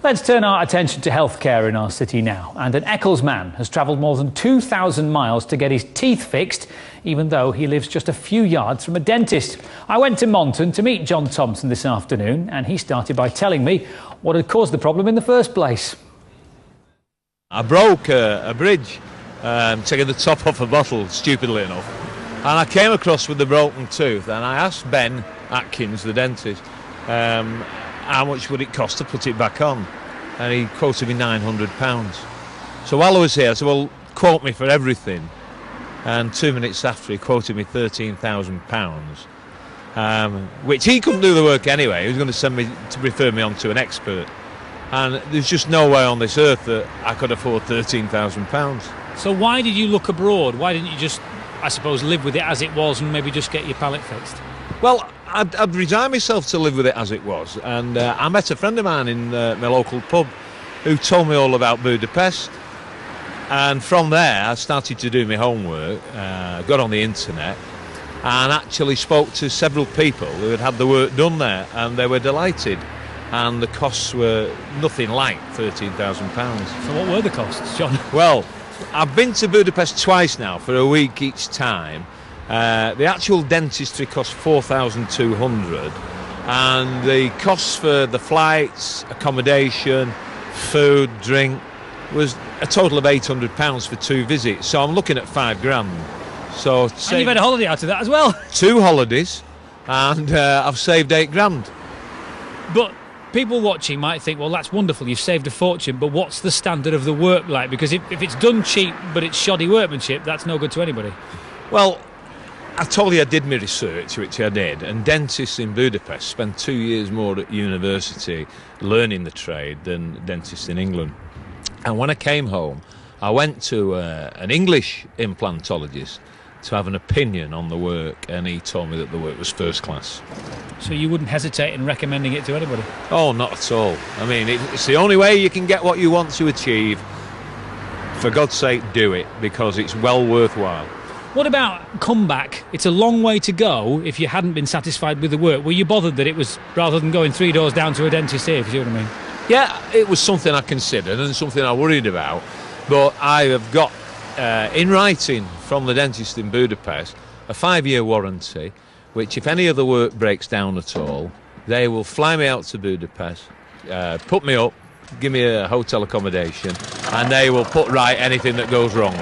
Let's turn our attention to healthcare in our city now. And an Eccles man has travelled more than 2,000 miles to get his teeth fixed, even though he lives just a few yards from a dentist. I went to Monton to meet John Thompson this afternoon, and he started by telling me what had caused the problem in the first place. I broke a bridge, taking the top off a bottle, stupidly enough. And I came across with the broken tooth, and I asked Ben Atkins, the dentist, how much would it cost to put it back on? And he quoted me £900. So while I was here, I said, well, quote me for everything. And 2 minutes after, he quoted me £13,000, which he couldn't do the work anyway. He was going to send me to refer me on to an expert. And there's just no way on this earth that I could afford £13,000. So why did you look abroad? Why didn't you just, I suppose, live with it as it was and maybe just get your palate fixed? Well, I'd resigned myself to live with it as it was, and I met a friend of mine in my local pub who told me all about Budapest, and from there I started to do my homework, got on the internet and actually spoke to several people who had had the work done there, and they were delighted, and the costs were nothing like £13,000. So what were the costs, John? Well, I've been to Budapest twice now for a week each time. The actual dentistry cost $4,200, and the costs for the flights, accommodation, food, drink was a total of £800 for 2 visits. So I'm looking at £5,000. So and you've had a holiday out of that as well. 2 holidays, and I've saved £8,000. But people watching might think, well, that's wonderful, you've saved a fortune, but what's the standard of the work like? Because if it's done cheap but it's shoddy workmanship, that's no good to anybody. Well, I told you I did my research, which I did, and dentists in Budapest spend 2 years more at university learning the trade than dentists in England. And when I came home, I went to an English implantologist to have an opinion on the work, and he told me that the work was first class. So you wouldn't hesitate in recommending it to anybody? Oh, not at all. I mean, it's the only way you can get what you want to achieve. For God's sake, do it, because it's well worthwhile. What about comeback? It's a long way to go if you hadn't been satisfied with the work. Were you bothered that it was, rather than going 3 doors down to a dentist here, if you see what I mean? Yeah, it was something I considered and something I worried about. But I have got, in writing from the dentist in Budapest, a 5-year warranty, which if any of the work breaks down at all, they will fly me out to Budapest, put me up, give me a hotel accommodation, and they will put right anything that goes wrong.